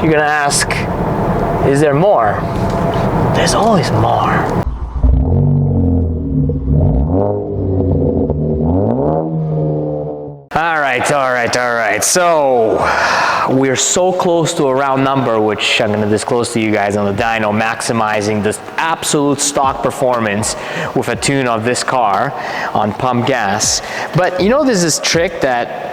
You're gonna ask, is there more? There's always more. All right. So we're so close to a round number, which I'm going to disclose to you guys on the dyno, maximizing the absolute stock performance with a tune of this car on pump gas. But you know, there's this trick that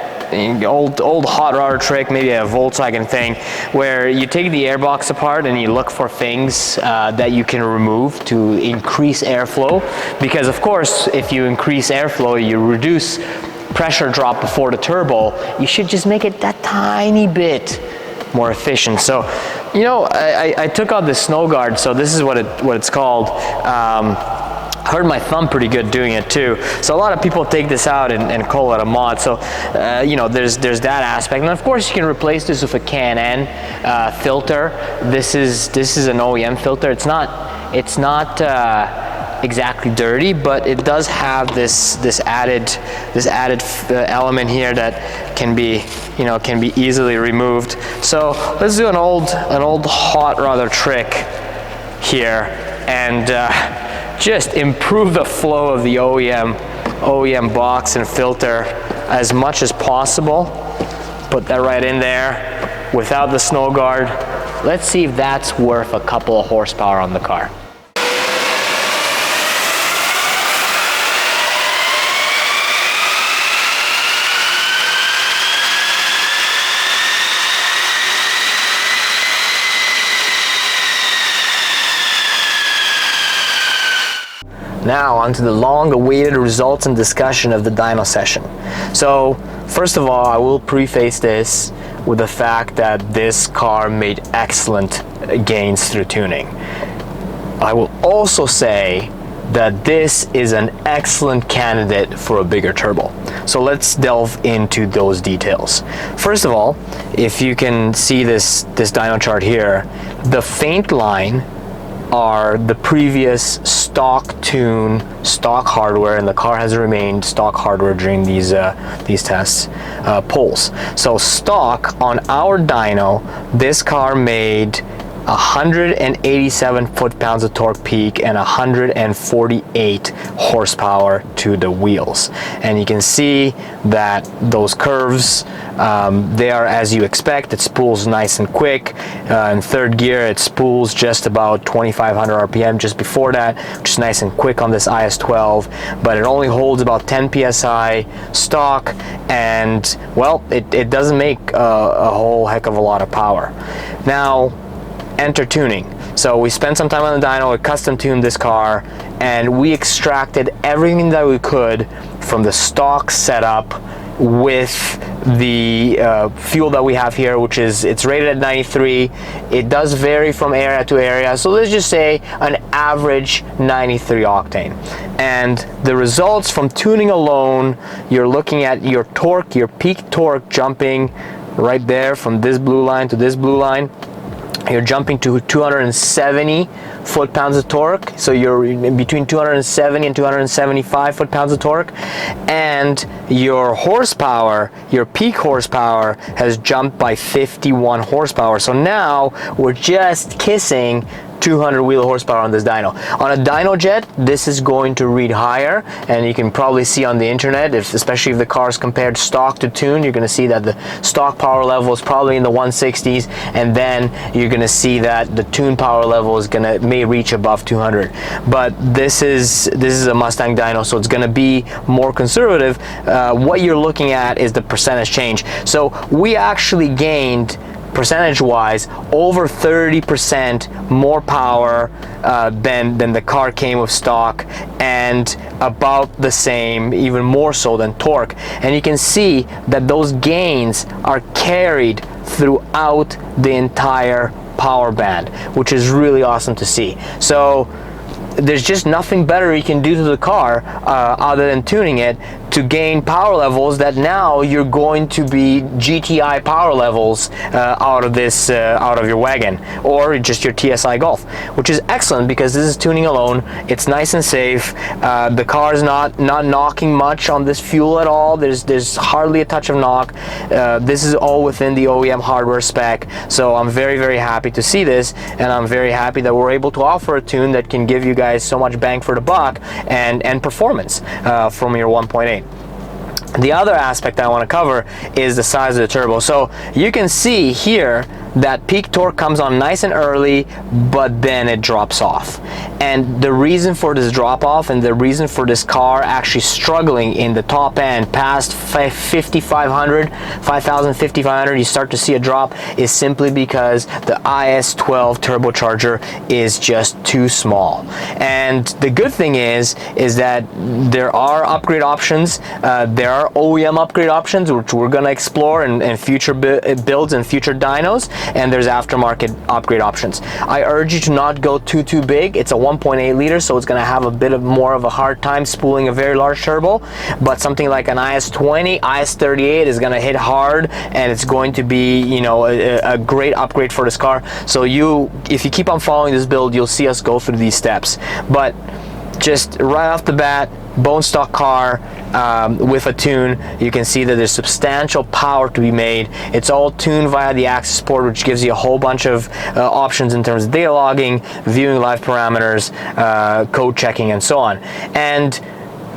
old hot rodder trick, maybe a Volkswagen thing, where you take the airbox apart and you look for things that you can remove to increase airflow. Because of course, if you increase airflow, you reduce pressure drop before the turbo. You should just make it that tiny bit more efficient. So, you know, I took out the snow guard. So this is what it's called. Hurt my thumb pretty good doing it too. So a lot of people take this out and call it a mod. So you know, there's that aspect, and of course you can replace this with a Can-N filter. This is an OEM filter. It's not exactly dirty, but it does have this added element here that can be easily removed. So let's do an old hot rodder trick here and just improve the flow of the OEM box and filter as much as possible. Put that right in there without the snow guard. Let's see if that's worth a couple of horsepower on the car. Now onto the long-awaited results and discussion of the dyno session. So first of all, I will preface this with the fact that this car made excellent gains through tuning. I will also say that this is an excellent candidate for a bigger turbo. So let's delve into those details. First of all, if you can see this dyno chart here, the faint line are the previous stock tune, stock hardware, and the car has remained stock hardware during these tests, polls. So stock on our dyno, this car made 187 foot-pounds of torque peak and 148 horsepower to the wheels. And you can see that those curves, they are as you expect. It spools nice and quick. In third gear, it spools just about 2,500 RPM just before that, which is nice and quick on this IS-12, but it only holds about 10 PSI stock, and well, it doesn't make a whole heck of a lot of power. Now, enter tuning. So we spent some time on the dyno, we custom tuned this car, and we extracted everything that we could from the stock setup with the fuel that we have here, which is, it's rated at 93. It does vary from area to area, so let's just say an average 93 octane. And the results from tuning alone, you're looking at your torque, your peak torque jumping right there from this blue line to this blue line. You're jumping to 270 foot-pounds of torque, so you're in between 270 and 275 foot-pounds of torque, and your horsepower, your peak horsepower, has jumped by 51 horsepower. So now we're just kissing 200 wheel horsepower on this dyno. On a dyno jet, this is going to read higher, and you can probably see on the internet, especially if the car is compared stock to tune, you're going to see that the stock power level is probably in the 160s, and then you're going to see that the tune power level is may reach above 200. But this is a Mustang dyno, so it's going to be more conservative. What you're looking at is the percentage change. So we actually gained, percentage-wise, over 30% more power than the car came with stock, and about the same, even more so than torque. And you can see that those gains are carried throughout the entire power band, which is really awesome to see. So there's just nothing better you can do to the car other than tuning it to gain power levels that now you're going to be GTI power levels out of your wagon, or just your TSI Golf, which is excellent because this is tuning alone. It's nice and safe. The car is not knocking much on this fuel at all. There's hardly a touch of knock. This is all within the OEM hardware spec, so I'm very happy to see this, and I'm very happy that we're able to offer a tune that can give you guys so much bang for the buck and performance from your 1.8. The other aspect I want to cover is the size of the turbo. So you can see here that peak torque comes on nice and early, but then it drops off. And the reason for this drop off, and the reason for this car actually struggling in the top end past 5,500, you start to see a drop, is simply because the IS12 turbocharger is just too small. And the good thing is that there are upgrade options. There are OEM upgrade options, which we're going to explore in future builds and future dynos, and there's aftermarket upgrade options. I urge you to not go too big. It's a 1.8 liter, so it's going to have a bit more of a hard time spooling a very large turbo, but something like an IS20, IS38 is going to hit hard, and it's going to be, you know, a great upgrade for this car. So if you keep on following this build, you'll see us go through these steps. But just right off the bat, bone stock car with a tune, you can see that there's substantial power to be made. It's all tuned via the access port, which gives you a whole bunch of options in terms of data logging, viewing live parameters, code checking, and so on. And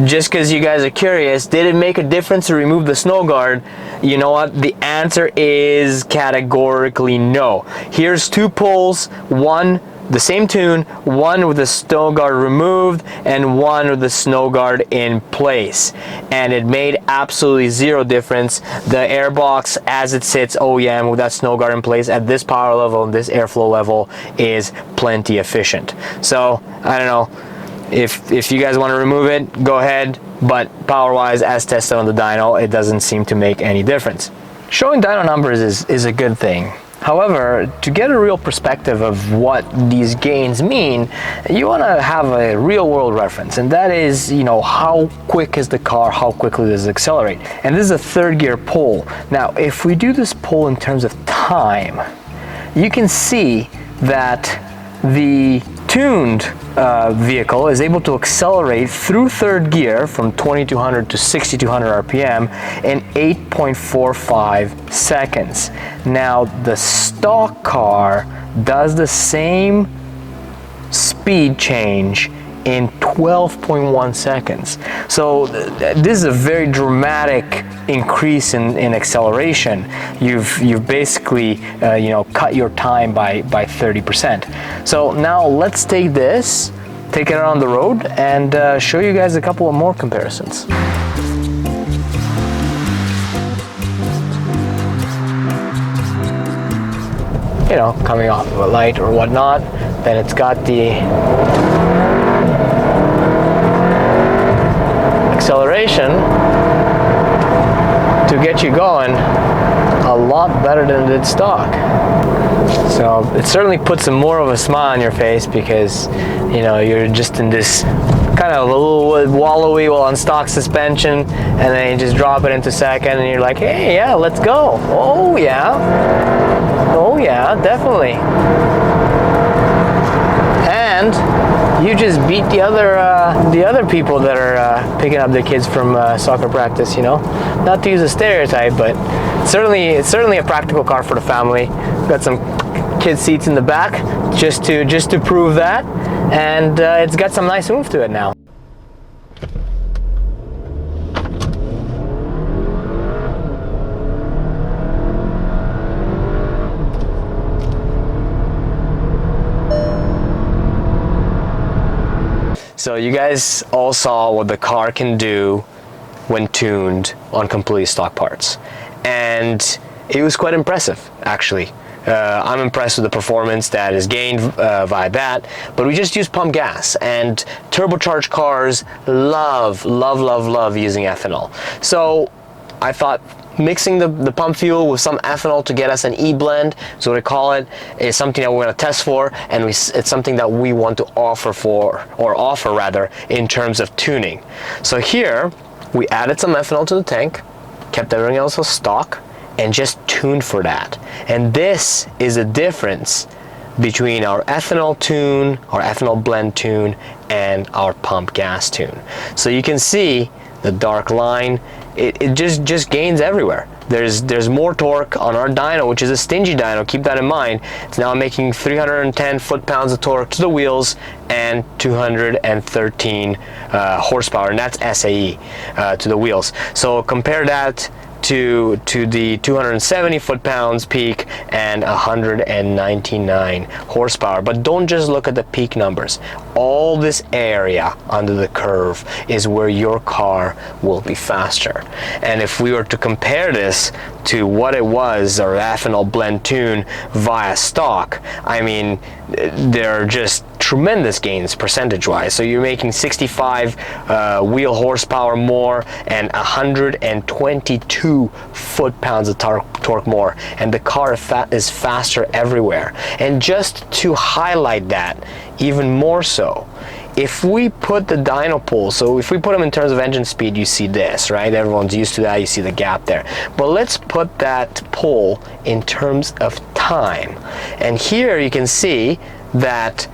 just because you guys are curious, did it make a difference to remove the snow guard? You know what? The answer is categorically no. Here's two pulls, one the same tune, one with the snow guard removed and one with the snow guard in place, and it made absolutely zero difference. The airbox as it sits OEM with that snow guard in place at this power level and this airflow level is plenty efficient. So I don't know, if you guys want to remove it, go ahead, but power wise, as tested on the dyno, it doesn't seem to make any difference. Showing dyno numbers is a good thing. However, to get a real perspective of what these gains mean, you want to have a real world reference, and that is, you know, how quick is the car, how quickly does it accelerate. And this is a third gear pull. Now, if we do this pull in terms of time, you can see that the tuned vehicle is able to accelerate through third gear from 2200 to 6200 RPM in 8.45 seconds. Now the stock car does the same speed change in 12.1 seconds. So this is a very dramatic increase in acceleration. You've basically you know, cut your time by 30%. So now let's take this, take it around the road, and show you guys a couple of more comparisons. You know, coming off of a light or whatnot, then it's got the acceleration to get you going a lot better than it did stock. So it certainly puts more of a smile on your face, because you know, you're just in this kind of a little wallowy while on stock suspension, and then you just drop it into second and you're like, hey, yeah, let's go. Oh yeah, definitely. And you just beat the other people that are picking up their kids from soccer practice. You know, not to use a stereotype, but it's certainly a practical car for the family. Got some kid seats in the back just to prove that, and it's got some nice oomph to it now. So you guys all saw what the car can do when tuned on completely stock parts, and it was quite impressive, actually. I'm impressed with the performance that is gained via that, but we just use pump gas, and turbocharged cars love using ethanol. So I thought mixing the pump fuel with some ethanol to get us an E-blend, so what we call it, is something that we're going to test for, and it's something that we want to offer in terms of tuning. So here we added some ethanol to the tank, kept everything else as stock, and just tuned for that. And this is a difference between our ethanol tune, our ethanol blend tune, and our pump gas tune. So you can see the dark line, it just gains everywhere. There's more torque on our dyno, which is a stingy dyno, keep that in mind. It's now making 310 foot-pounds of torque to the wheels and 213 horsepower, and that's SAE to the wheels. So compare that to the 270 foot-pounds peak and 199 horsepower. But don't just look at the peak numbers. All this area under the curve is where your car will be faster. And if we were to compare this to what it was, our ethanol blend tune via stock, I mean, they're just tremendous gains percentage-wise. So you're making 65 wheel horsepower more and 122 foot-pounds of torque more, and the car is faster everywhere. And just to highlight that even more so, if we put the dyno pull, so if we put them in terms of engine speed, you see this, right? Everyone's used to that, you see the gap there. But let's put that pull in terms of time. And here you can see that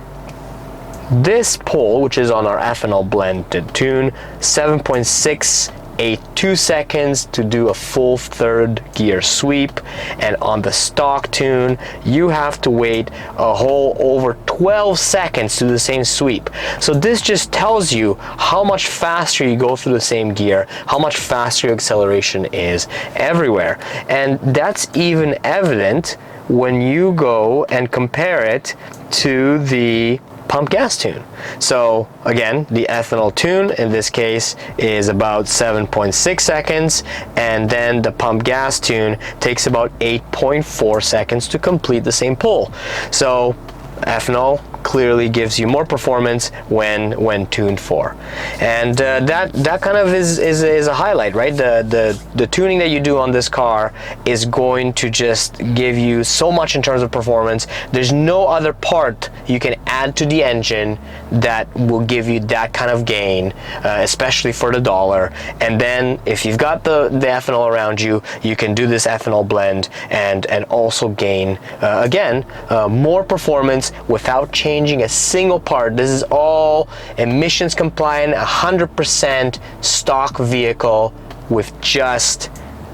this pull, which is on our ethanol blended tune, 7.682 seconds to do a full third gear sweep, and on the stock tune you have to wait a whole over 12 seconds to do the same sweep. So this just tells you how much faster you go through the same gear, how much faster your acceleration is everywhere. And that's even evident when you go and compare it to the pump gas tune. So again, the ethanol tune in this case is about 7.6 seconds, and then the pump gas tune takes about 8.4 seconds to complete the same pull. So ethanol clearly gives you more performance when tuned for, and that kind of is a highlight, right? The tuning that you do on this car is going to just give you so much in terms of performance. There's no other part you can add to the engine that will give you that kind of gain, especially for the dollar. And then if you've got the ethanol around you, you can do this ethanol blend and also gain again more performance without changing a single part. This is all emissions compliant, 100% stock vehicle with just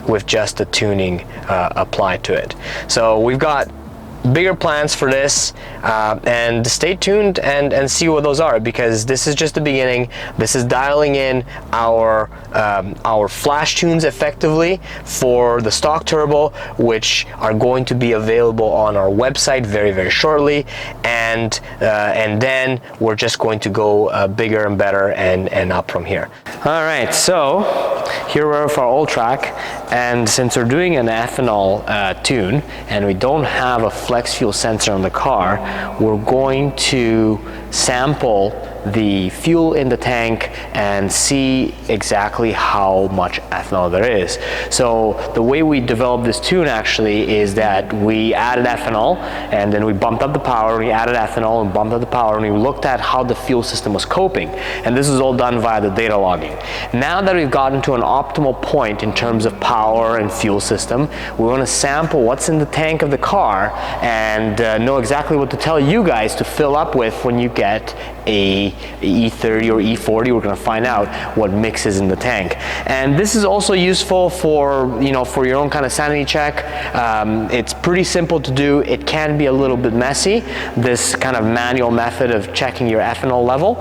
the tuning applied to it. So we've got bigger plans for this, and stay tuned and see what those are, because this is just the beginning. This is dialing in our flash tunes effectively for the stock turbo, which are going to be available on our website very, very shortly, and then we're just going to go bigger and better and up from here. All right, so here we're for our Alltrack, and since we're doing an ethanol tune and we don't have a flex fuel sensor on the car, we're going to sample the fuel in the tank and see exactly how much ethanol there is. So the way we developed this tune actually is that we added ethanol, and then we bumped up the power, we added ethanol and bumped up the power, and we looked at how the fuel system was coping. And this is all done via the data logging. Now that we've gotten to an optimal point in terms of power and fuel system, we want to sample what's in the tank of the car and know exactly what to tell you guys to fill up with when you get a E30 or E40. We're going to find out what mix is in the tank. And this is also useful for, for your own kind of sanity check. It's pretty simple to do. It can be a little bit messy, this kind of manual method of checking your ethanol level,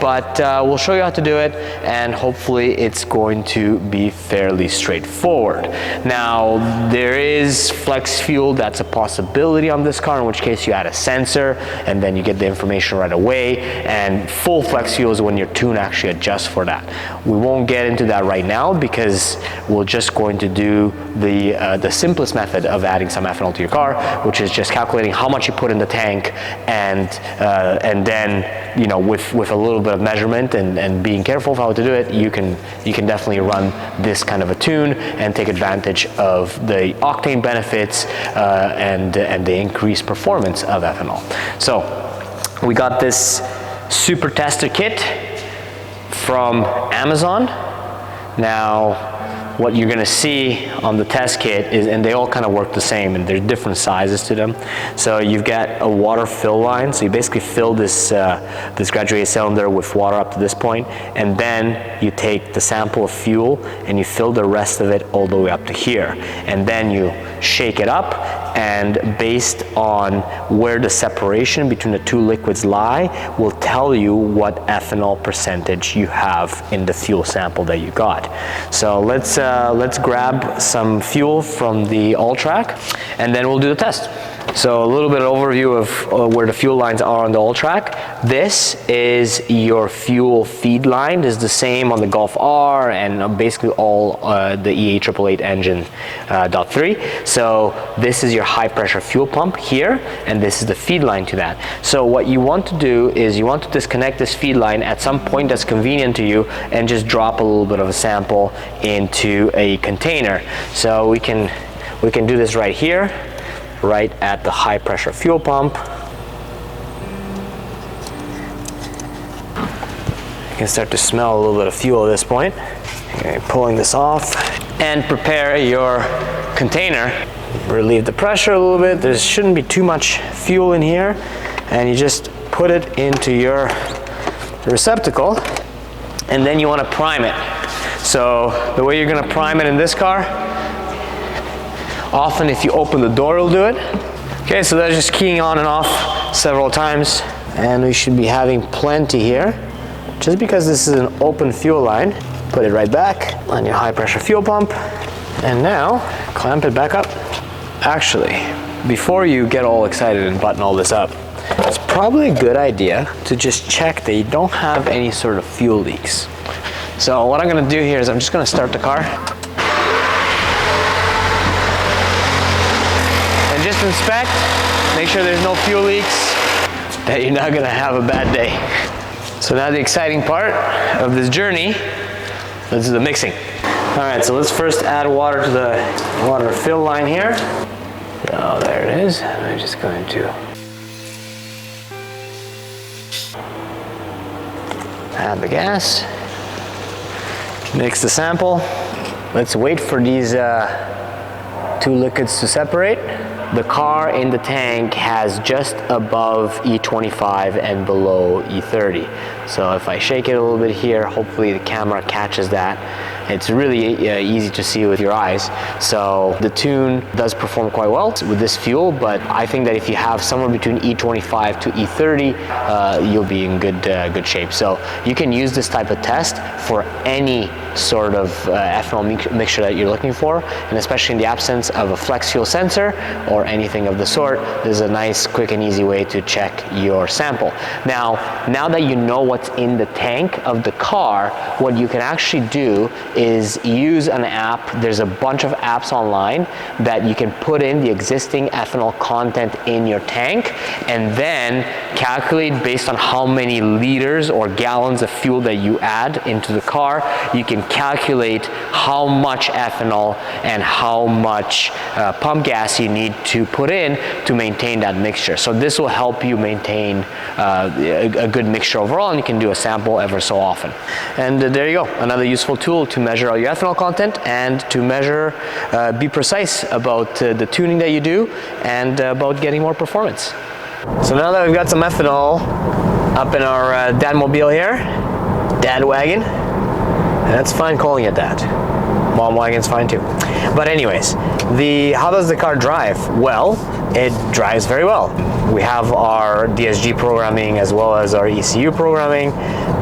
but we'll show you how to do it, and hopefully it's going to be fairly straightforward. Now, there is flex fuel that's a possibility on this car, in which case you add a sensor and then you get the information right away, and full flex fuel is when your tune actually adjusts for that. We won't get into that right now because we're just going to do the simplest method of adding some ethanol to your car, which is just calculating how much you put in the tank, and then with a little bit of measurement and being careful of how to do it, you can definitely run this kind of a tune and take advantage of the octane benefits and the increased performance of ethanol. So we got this super tester kit from Amazon. Now, what you're gonna see on the test kit is, and they all kind of work the same, and there's different sizes to them. So you've got a water fill line, so you basically fill this, this graduated cylinder with water up to this point, and then you take the sample of fuel and you fill the rest of it all the way up to here. And then you shake it up, and based on where the separation between the two liquids lie will tell you what ethanol percentage you have in the fuel sample that you got. So let's grab some fuel from the Alltrack, and then we'll do the test. So a little bit of overview of where the fuel lines are on the Alltrack. This is your fuel feed line. This is the same on the Golf R and basically all the E888 engine .3. So this is your high pressure fuel pump here, and this is the feed line to that. So what you want to do is you want to disconnect this feed line at some point that's convenient to you and just drop a little bit of a sample into a container. So we can do this right here, right at the high pressure fuel pump. You can start to smell a little bit of fuel at this point. Okay, pulling this off, and prepare your container. Relieve the pressure a little bit. There shouldn't be too much fuel in here, and you just put it into your receptacle, and then you want to prime it. So the way you're going to prime it in this car, often if you open the door, it'll do it. Okay, so that's just keying on and off several times, and we should be having plenty here. Just because this is an open fuel line, put it right back on your high pressure fuel pump, and now clamp it back up. Actually, before you get all excited and button all this up, it's probably a good idea to just check that you don't have any sort of fuel leaks. So what I'm gonna do here is I'm just gonna start the car. And just inspect, make sure there's no fuel leaks, that you're not gonna have a bad day. So now the exciting part of this journey, this is the mixing. All right, so let's first add water to the water fill line here. So there it is. I'm just going to add the gas, mix the sample. Let's wait for these two liquids to separate. The car in the tank has just above E25 and below E30. So if I shake it a little bit here, hopefully the camera catches that. It's really easy to see with your eyes. So the Tune does perform quite well with this fuel, but I think that if you have somewhere between E25 to E30, you'll be in good shape. So you can use this type of test for any sort of ethanol mixture that you're looking for, and especially in the absence of a flex fuel sensor or anything of the sort, this is a nice, quick and easy way to check your sample. Now that you know what's in the tank of the car, what you can actually do is use an app. There's a bunch of apps online that you can put in the existing ethanol content in your tank, and then calculate based on how many liters or gallons of fuel that you add into the car. You can calculate how much ethanol and how much pump gas you need to put in to maintain that mixture. So this will help you maintain a good mixture overall, and you can do a sample ever so often. And there you go, another useful tool to measure all your ethanol content and to measure, be precise about the tuning that you do and about getting more performance. So now that we've got some ethanol up in our Dadmobile here, Dad wagon, and that's fine calling it that. Mom wagon's fine too. But anyways, how does the car drive? Well, it drives very well. We have our DSG programming as well as our ECU programming,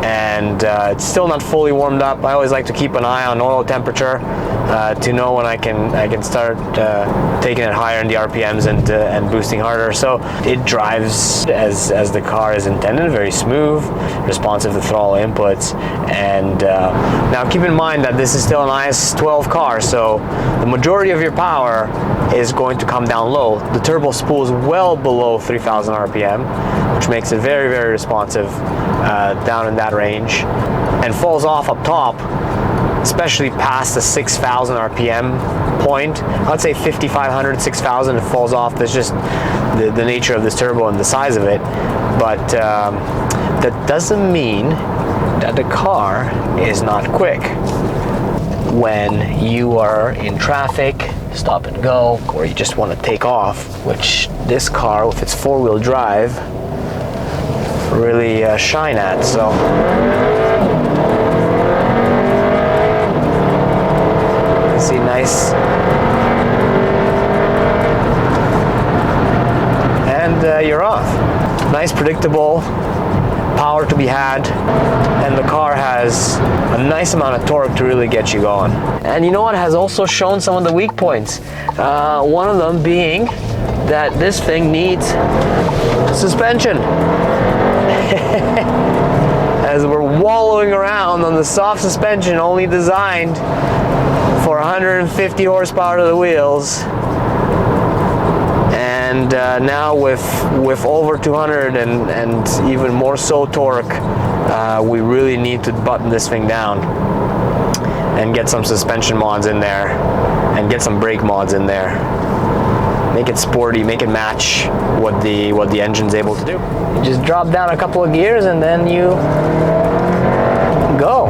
and it's still not fully warmed up. I always like to keep an eye on oil temperature to know when I can start taking it higher in the RPMs and boosting harder. So it drives as the car is intended, very smooth, responsive to throttle inputs. And now keep in mind that this is still an IS-12 car, so the majority of your power is going to come down low. The turbo spool is well below 3,000 RPM, which makes it very, very responsive down in that range, and falls off up top, especially past the 6,000 RPM point. I'd say 5,500, 6,000, it falls off. That's just the nature of this turbo and the size of it. But that doesn't mean that the car is not quick. when you are in traffic, stop and go, or you just want to take off, which this car with its four-wheel drive really shine at. So you see, nice, and you're off. Nice, predictable power to be had, and the car has a nice amount of torque to really get you going. And you know what has also shown some of the weak points? One of them being that this thing needs suspension. As we're wallowing around on the soft suspension only designed for 150 horsepower to the wheels, and now with over 200 and even more so torque, we really need to button this thing down and get some suspension mods in there and get some brake mods in there. Make it sporty, make it match what the engine's able to do. You just drop down a couple of gears and then you go.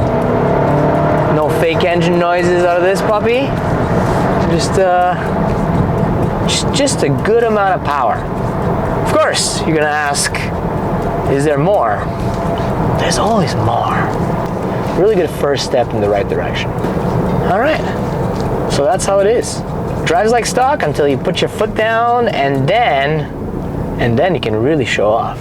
No fake engine noises out of this puppy. Just a good amount of power. Of course, you're gonna ask, is there more? There's always more. Really good first step in the right direction. All right, so that's how it is. Drives like stock until you put your foot down, and then you can really show off.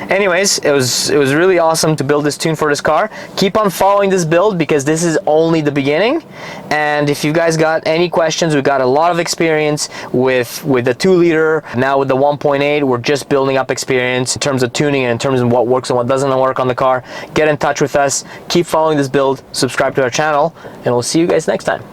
Anyways, it was really awesome to build this tune for this car. Keep on following this build because this is only the beginning. And if you guys got any questions, we've got a lot of experience with the 2-liter. Now with the 1.8, we're just building up experience in terms of tuning and in terms of what works and what doesn't work on the car. Get in touch with us. Keep following this build. Subscribe to our channel, and we'll see you guys next time.